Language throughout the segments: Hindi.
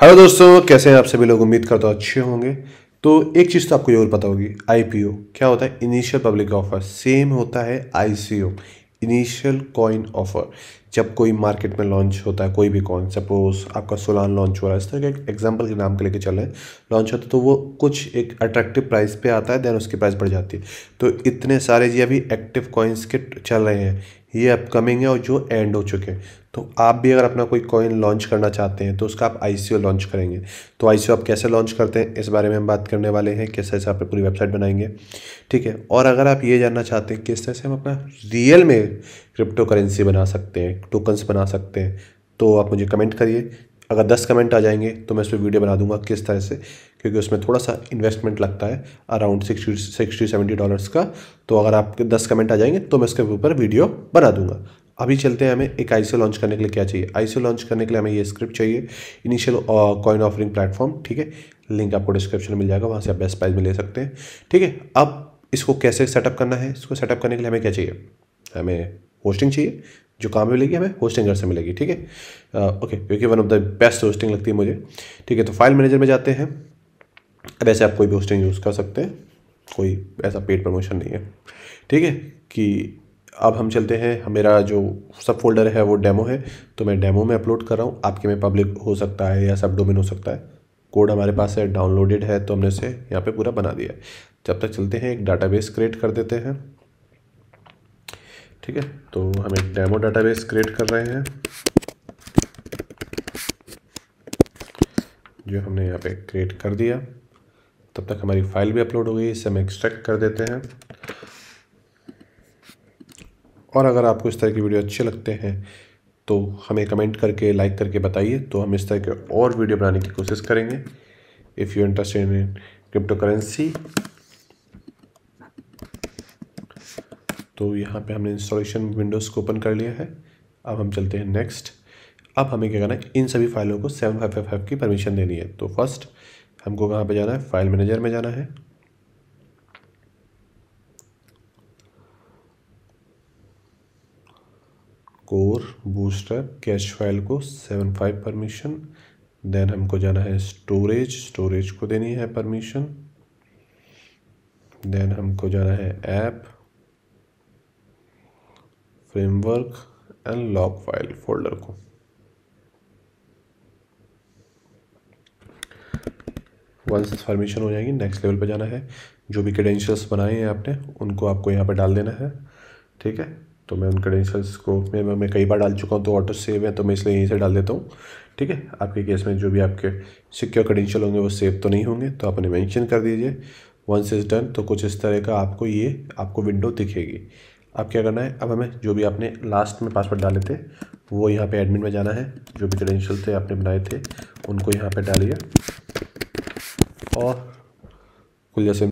हेलो दोस्तों, कैसे हैं आप सभी लोग। उम्मीद करता हूँ अच्छे होंगे। तो एक चीज़ तो आपको जरूर पता होगी, आईपीओ क्या होता है। इनिशियल पब्लिक ऑफर सेम होता है आईसीओ, इनिशियल कॉइन ऑफर। जब कोई मार्केट में लॉन्च होता है कोई भी कॉइन, सपोज आपका सोलान लॉन्च हो रहा है, इस तरह के एग्जांपल के नाम के लेके चल रहे हैं, लॉन्च होता है तो वो कुछ एक अट्रैक्टिव प्राइस पे आता है, देन उसकी प्राइस बढ़ जाती है। तो इतने सारे ये अभी एक्टिव कॉइन्स के चल रहे हैं, ये अपकमिंग है और जो एंड हो चुके हैं। तो आप भी अगर अपना कोई कॉइन लॉन्च करना चाहते हैं तो उसका आप आईसीओ लॉन्च करेंगे। तो आईसीओ आप कैसे लॉन्च करते हैं इस बारे में हम बात करने वाले हैं, किस तरह से आप पूरी वेबसाइट बनाएंगे, ठीक है। और अगर आप ये जानना चाहते हैं किस तरह से हम अपना रियल में क्रिप्टो करेंसी बना सकते हैं, टोकन्स बना सकते हैं, तो आप मुझे कमेंट करिए। अगर 10 कमेंट आ जाएंगे तो मैं उस पर वीडियो बना दूंगा किस तरह से, क्योंकि उसमें थोड़ा सा इन्वेस्टमेंट लगता है, अराउंड $60-70 का। तो अगर आपके 10 कमेंट आ जाएंगे तो मैं उसके ऊपर वीडियो बना दूंगा। अभी चलते हैं, हमें एक आईसीओ लॉन्च करने के लिए क्या चाहिए। आईसीओ लॉन्च करने के लिए हमें ये स्क्रिप्ट चाहिए, इनिशियल कॉइन ऑफरिंग प्लेटफॉर्म, ठीक है। लिंक आपको डिस्क्रिप्शन में मिल जाएगा, वहाँ से आप बेस्ट प्राइस में ले सकते हैं, ठीक है। अब इसको कैसे सेटअप करना है, इसको सेटअप करने के लिए हमें क्या चाहिए, हमें होस्टिंग चाहिए। जो कहाँ पे मिलेगी, हमें होस्टिंगर से मिलेगी, ठीक है। ओके, क्योंकि one of the best hosting लगती है मुझे, ठीक है। तो फाइल मैनेजर में जाते हैं। अब ऐसे आप कोई भी होस्टिंग यूज़ कर सकते हैं, कोई ऐसा पेड प्रमोशन नहीं है, ठीक है। कि अब हम चलते हैं, मेरा जो सब फोल्डर है वो डेमो है, तो मैं डेमो में अपलोड कर रहा हूँ। आपके में पब्लिक हो सकता है या सब डोमेन हो सकता है। कोड हमारे पास है, डाउनलोडेड है, तो हमने इसे यहाँ पे पूरा बना दिया है। जब तक चलते हैं, एक डाटाबेस क्रिएट कर देते हैं, ठीक है। तो हम एक डेमो डाटाबेस क्रिएट कर रहे हैं, जो हमने यहाँ पे क्रिएट कर दिया। तब तक हमारी फाइल भी अपलोड हो गई, इसे हम एक्सट्रैक्ट कर देते हैं। और अगर आपको इस तरह की वीडियो अच्छे लगते हैं तो हमें कमेंट करके, लाइक करके बताइए, तो हम इस तरह के और वीडियो बनाने की कोशिश करेंगे। If you interested in crypto currency, तो यहाँ पे हमने इंस्टॉलेशन विंडोज़ को ओपन कर लिया है। अब हम चलते हैं नेक्स्ट। अब हमें क्या करना है, इन सभी फाइलों को 7555 की परमिशन देनी है। तो फर्स्ट हमको कहाँ पे जाना है, फाइल मैनेजर में जाना है। कोर बूस्टर कैश फाइल को 75 परमिशन, देन हमको जाना है स्टोरेज को देनी है परमिशन, देन हमको जाना है app, framework and log file folder को। वंस परमिशन हो जाएगी, नेक्स्ट लेवल पे जाना है। जो भी क्रेडेंशियल्स बनाए हैं आपने उनको आपको यहाँ पे डाल देना है, ठीक है। तो मैं उन क्रेडेंशियल्स को मैं कई बार डाल चुका हूँ, तो ऑटो सेव है, तो मैं इसलिए यहीं से डाल देता हूँ, ठीक है। आपके केस में जो भी आपके सिक्योर क्रेडेंशियल होंगे वो सेव तो नहीं होंगे, तो आपने मेंशन कर दीजिए। वंस इज डन, तो कुछ इस तरह का आपको विंडो दिखेगी। अब क्या करना है, अब हमें जो भी आपने लास्ट में पासवर्ड डाले थे वो यहाँ पे एडमिन में जाना है। जो भी क्रेडेंशियल थे आपने बनाए थे उनको यहाँ पे डालिए, और कुल जैसे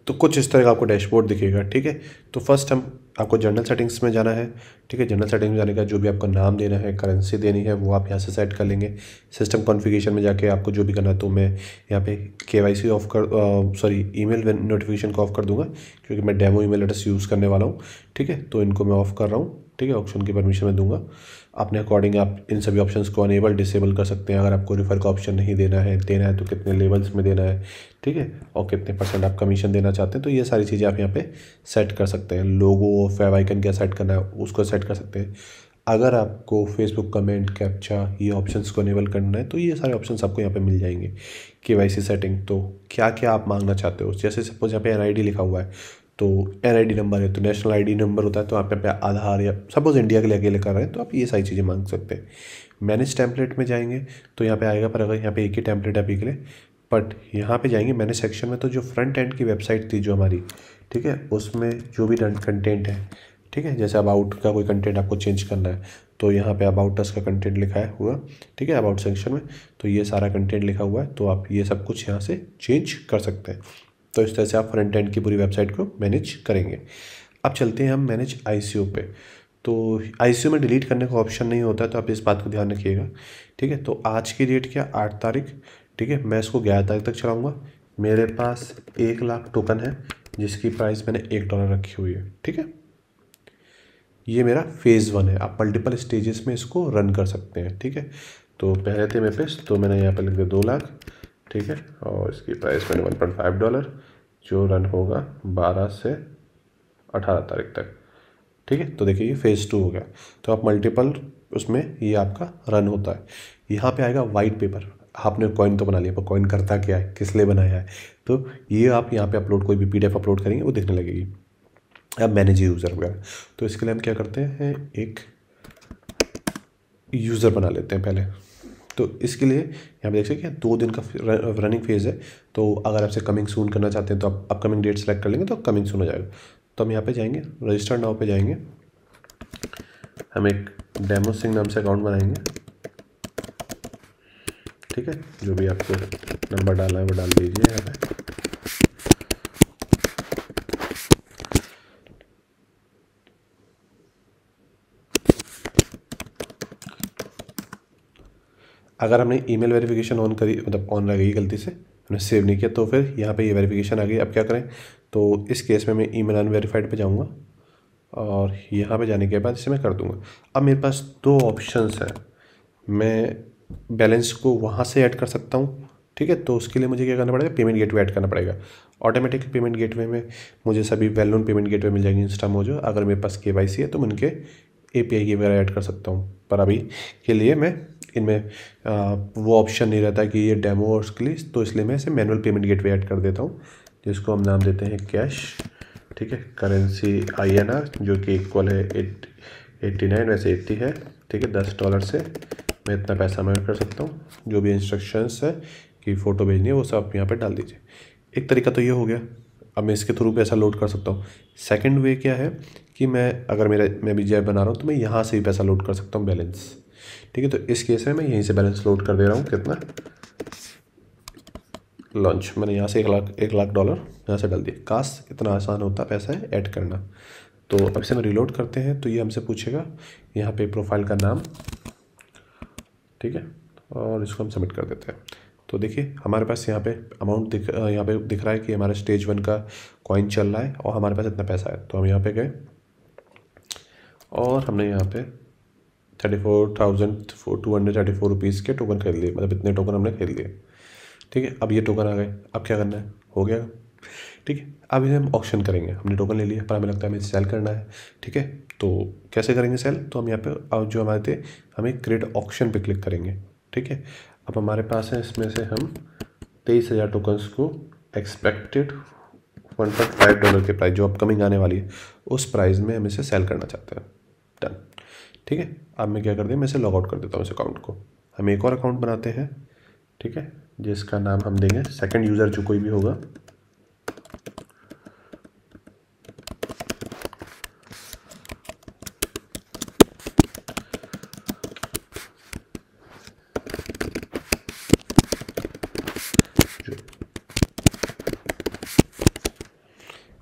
तो कुछ इस तरह का आपको डैशबोर्ड दिखेगा, ठीक है। तो फर्स्ट आपको जनरल सेटिंग्स में जाना है, ठीक है। जनरल सेटिंग्स में जाने का जो भी आपका नाम देना है, करेंसी देनी है, वो आप यहाँ से सेट कर लेंगे। सिस्टम कॉन्फ़िगरेशन में जाके आपको जो भी करना है, तो मैं यहाँ पे केवाईसी ऑफ कर ईमेल नोटिफिकेशन को ऑफ कर दूंगा, क्योंकि मैं डेमो ईमेल एड्रेस यूज़ करने वाला हूँ, ठीक है। तो इनको मैं ऑफ़ कर रहा हूँ, ठीक है। ऑप्शन की परमिशन में दूंगा। अपने अकॉर्डिंग आप इन सभी ऑप्शंस को अनेबल डिसेबल कर सकते हैं। अगर आपको रेफर का ऑप्शन नहीं देना है तो कितने लेवल्स में देना है, ठीक है, और कितने % आप कमीशन देना चाहते हैं, तो ये सारी चीज़ें आप यहाँ पे सेट कर सकते हैं। लोगो फेव आइकन क्या सेट करना है उसको सेट कर सकते हैं। अगर आपको फेसबुक कमेंट, कैप्चा, ये ऑप्शंस को अनेबल करना है तो ये सारे ऑप्शंस आपको यहाँ पे मिल जाएंगे। केवाईसी सेटिंग, तो क्या क्या आप मांगना चाहते हो, जैसे सपोज यहाँ पे एनआईडी लिखा हुआ है, तो एनआईडी नंबर है तो नेशनल आईडी नंबर होता है, तो आप यहाँ पे आधार, या सपोज इंडिया के लिए अकेले कर रहे हैं तो आप ये सारी चीज़ें मांग सकते हैं। मैनेज टेम्पलेट में जाएंगे तो यहाँ पे आएगा, पर अगर यहाँ पे एक ही टेम्पलेट है अभी के लिए, बट यहाँ पे जाएंगे मैनेज सेक्शन में, तो जो फ्रंट एंड की वेबसाइट थी जो हमारी, ठीक है, उसमें जो भी कंटेंट है, ठीक है, जैसे अबाउट का कोई कंटेंट आपको चेंज करना है तो यहाँ पे अबाउट अस का कंटेंट लिखा है हुआ, ठीक है, अबाउट सेक्शन में, तो ये सारा कंटेंट लिखा हुआ है, तो आप ये सब कुछ यहाँ से चेंज कर सकते हैं। तो इस तरह से आप फ्रंट एंड की पूरी वेबसाइट को मैनेज करेंगे। अब चलते हैं हम मैनेज आईसीओ पे। तो आईसीओ में डिलीट करने का ऑप्शन नहीं होता है, तो आप इस बात को ध्यान रखिएगा, ठीक है। तो आज की डेट क्या, 8 तारीख, ठीक है। मैं इसको 11 तारीख तक चलाऊँगा। मेरे पास 1 लाख टोकन है जिसकी प्राइस मैंने $1 रखी हुई है, ठीक है। ये मेरा फेज़ 1 है, आप मल्टीपल स्टेजेस में इसको रन कर सकते हैं, ठीक है। तो पहले थे मेरे पास, तो मैंने यहाँ पे लिख दिया 2 लाख, ठीक है। और इसकी प्राइस मैंने $1.5, जो रन होगा 12 से 18 तारीख तक, ठीक है। तो देखिए ये फेज़ 2 हो गया। तो आप मल्टीपल उसमें ये आपका रन होता है। यहाँ पे आएगा वाइट पेपर। आपने कॉइन तो बना लिया, पर कॉइन करता क्या है, किस लिए बनाया है, तो ये आप यहाँ पे अपलोड, कोई भी PDF अपलोड करेंगे वो दिखने लगेगी। अब मैनेज यूज़र वगैरह, तो इसके लिए हम क्या करते हैं, एक यूज़र बना लेते हैं पहले। तो इसके लिए यहाँ पे देख सकते हैं 2 दिन का रनिंग फेज़ है। तो अगर आपसे कमिंग सून करना चाहते हैं तो आप अपकमिंग डेट सेलेक्ट कर लेंगे तो कमिंग सून हो जाएगा। तो हम यहाँ पे जाएंगे, रजिस्टर नाउ पे जाएंगे, हम एक डेमो सिंह नाम से अकाउंट बनाएंगे, ठीक है। जो भी आपको नंबर डालना है वो डाल दीजिए यहाँ पे। अगर हमने ईमेल वेरिफिकेशन ऑन करी, मतलब ऑन रह गई गलती से, हमने सेव नहीं किया, तो फिर यहाँ पे ये वेरिफिकेशन आ गई। अब क्या करें, तो इस केस में मैं ईमेल अनवेरीफाइड पे जाऊँगा और यहाँ पे जाने के बाद इसे मैं कर दूँगा। अब मेरे पास 2 ऑप्शंस हैं, मैं बैलेंस को वहाँ से ऐड कर सकता हूँ, ठीक है। तो उसके लिए मुझे क्या करना पड़ेगा, पेमेंट गेटवे ऐड करना पड़ेगा। ऑटोमेटिक पेमेंट गेटवे में मुझे सभी वेल नोन पेमेंट गेटवे मिल जाएंगे, इंस्टामोजो। अगर मेरे पास KYC है तो मैं उनके API की वगैरह ऐड कर सकता हूँ, पर अभी के लिए मैं इनमें वो ऑप्शन नहीं रहता कि ये डेमो और उसके लिए, तो इसलिए मैं इसे मैनुअल पेमेंट गेटवे ऐड कर देता हूँ, जिसको हम नाम देते हैं कैश, ठीक है। करेंसी INR जो कि इक्वल है 89, वैसे 80 है, ठीक है। $10 से मैं इतना पैसा मैं कर सकता हूँ। जो भी इंस्ट्रक्शंस है कि फ़ोटो भेजनी है वो सब यहाँ पे डाल दीजिए। एक तरीका तो ये हो गया, अब मैं इसके थ्रू पैसा लोड कर सकता हूँ। सेकंड वे क्या है कि अगर मैं भी जैब बना रहा हूँ तो मैं यहाँ से भी पैसा लोड कर सकता हूँ, बैलेंस, ठीक है। तो इस केस में मैं यहीं से बैलेंस लोड कर दे रहा हूँ। कितना, लॉन्च, मैंने यहाँ से $1 लाख यहाँ से डाल दिए। काश इतना आसान होता पैसा है ऐड करना। तो अब इसे हम रिलोड करते हैं तो ये हमसे पूछेगा यहाँ पे प्रोफाइल का नाम, ठीक है, और इसको हम सबमिट कर देते हैं। तो देखिए हमारे पास यहाँ पे अमाउंट यहाँ पे दिख रहा है कि हमारा स्टेज 1 का कॉइन चल रहा है और हमारे पास इतना पैसा है। तो हम यहाँ पे गए और हमने यहाँ पे 34,234 रुपीज़ के टोकन खरीद लिए, मतलब इतने टोकन हमने खरीद लिए, ठीक है। अब ये टोकन आ गए, अब क्या करना है, हो गया, ठीक है। अब इसे हम ऑक्शन करेंगे, हमने टोकन ले लिया पर हमें लगता है हमें सेल करना है, ठीक है। तो कैसे करेंगे सेल, तो हम यहाँ पे जो हमारे थे हमें क्रिएट ऑक्शन पे क्लिक करेंगे, ठीक है। अब हमारे पास है, इसमें से हम 23,000 टोकन्स को एक्सपेक्टेड $1.5 के प्राइस जो अपकमिंग आने वाली है उस प्राइस में हम इसे सेल करना चाहते हैं। डन, ठीक है। अब मैं क्या कर दिया, मैं इसे लॉग आउट कर देता हूँ इस अकाउंट को। हम एक और अकाउंट बनाते हैं, ठीक है, जिसका नाम हम देंगे सेकंड यूज़र जो कोई भी होगा,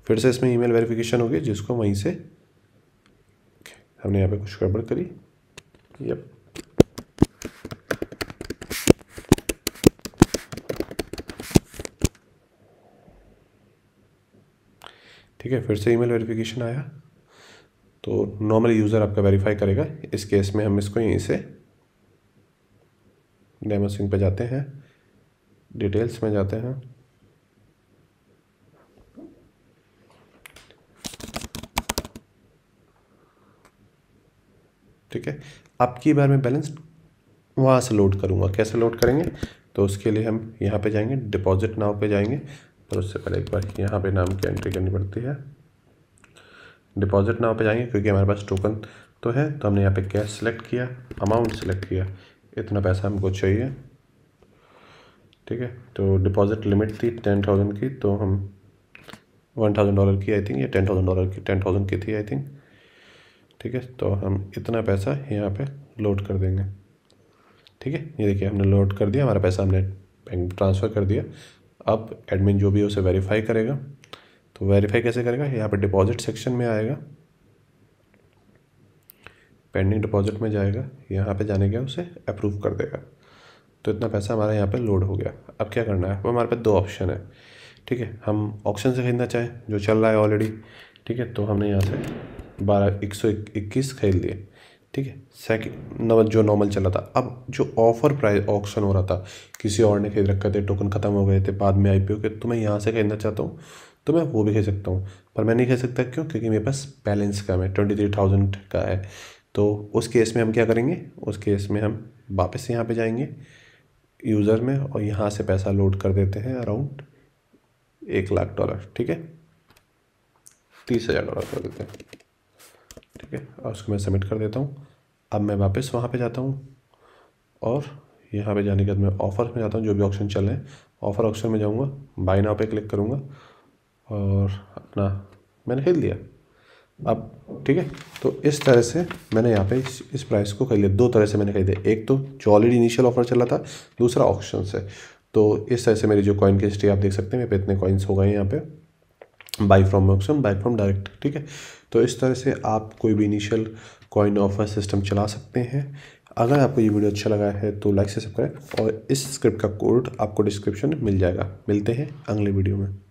फिर से इसमें ईमेल वेरिफिकेशन होगी, जिसको वहीं से हमने यहाँ पे कुछ गड़बड़ करी, यप, ठीक है। फिर से ईमेल वेरिफिकेशन आया तो नॉर्मल यूज़र आपका वेरीफाई करेगा। इस केस में हम इसको यहीं से डेमो सिंह पे जाते हैं, डिटेल्स में जाते हैं, ठीक है। अब की बार मैं बैलेंस वहाँ से लोड करूँगा। कैसे लोड करेंगे, तो उसके लिए हम यहाँ पे जाएंगे, डिपॉजिट नाउ पे जाएंगे, पर उससे पहले एक बार यहाँ पे नाम की एंट्री करनी पड़ती है। डिपॉजिट नाउ पे जाएंगे क्योंकि हमारे पास टोकन तो है, तो हमने यहाँ पे कैश सेलेक्ट किया, अमाउंट सेलेक्ट किया, इतना पैसा हमको चाहिए, ठीक है। तो डिपॉजिट लिमिट थी 10,000 की, तो हम $1,000 की आई थिंक, या $10,000 की थी आई थिंक, ठीक है। तो हम इतना पैसा यहाँ पे लोड कर देंगे, ठीक है। ये देखिए हमने लोड कर दिया, हमारा पैसा हमने बैंक ट्रांसफ़र कर दिया। अब एडमिन जो भी है उसे वेरीफाई करेगा। तो वेरीफाई कैसे करेगा, यहाँ पे डिपॉजिट सेक्शन में आएगा, पेंडिंग डिपॉजिट में जाएगा, यहाँ पे जाने के उसे अप्रूव कर देगा। तो इतना पैसा हमारा यहाँ पे लोड हो गया। अब क्या करना है, अब हमारे पास 2 ऑप्शन है, ठीक है। हम ऑक्शन से खरीदना चाहें जो चल रहा है ऑलरेडी, ठीक है, तो हमने यहाँ से 121 खरीद लिए, ठीक है। सेकंड जो नॉर्मल चला था, अब जो ऑफर प्राइस ऑक्शन हो रहा था, किसी और ने खरीद रखा थे, टोकन ख़त्म हो गए थे बाद में आईपीओ के, तो मैं यहाँ से खरीदना चाहता हूँ तो मैं वो भी खरीद सकता हूँ, पर मैं नहीं खरीद सकता। क्यों? क्योंकि मेरे पास बैलेंस कम है, 23,000 का है। तो उस केस में हम क्या करेंगे, उस केस में हम वापस यहाँ पे जाएंगे यूज़र में और यहाँ से पैसा लोड कर देते हैं अराउंड $1,00,000, ठीक है, $30,000 कर देते हैं, ठीक है। और उसको मैं सबमिट कर देता हूँ। अब मैं वापस वहाँ पे जाता हूँ और यहाँ पे जाने के बाद मैं ऑफ़र में जाता हूँ, जो भी ऑप्शन चल रहे हैं ऑफ़र ऑप्शन में जाऊँगा, बाय नाउ पे क्लिक करूँगा और अपना मैंने खरीद लिया अब, ठीक है। तो इस तरह से मैंने यहाँ पे इस प्राइस को खरीद लिया। दो तरह से मैंने खरीदे, एक तो जो ऑलरेडी इनिशियल ऑफर चला था, दूसरा ऑप्शन से। तो इस तरह से मेरी जो कॉइन की हिस्ट्री आप देख सकते हैं, मेरे पे इतने कॉइन्स हो गए हैं यहाँ पे, by from option, by from direct, ठीक है। तो इस तरह से आप कोई भी इनिशियल कॉइन ऑफर सिस्टम चला सकते हैं। अगर आपको ये वीडियो अच्छा लगा है तो लाइक से सब्सक्राइब, और इस स्क्रिप्ट का कोड आपको डिस्क्रिप्शन में मिल जाएगा। मिलते हैं अगले वीडियो में।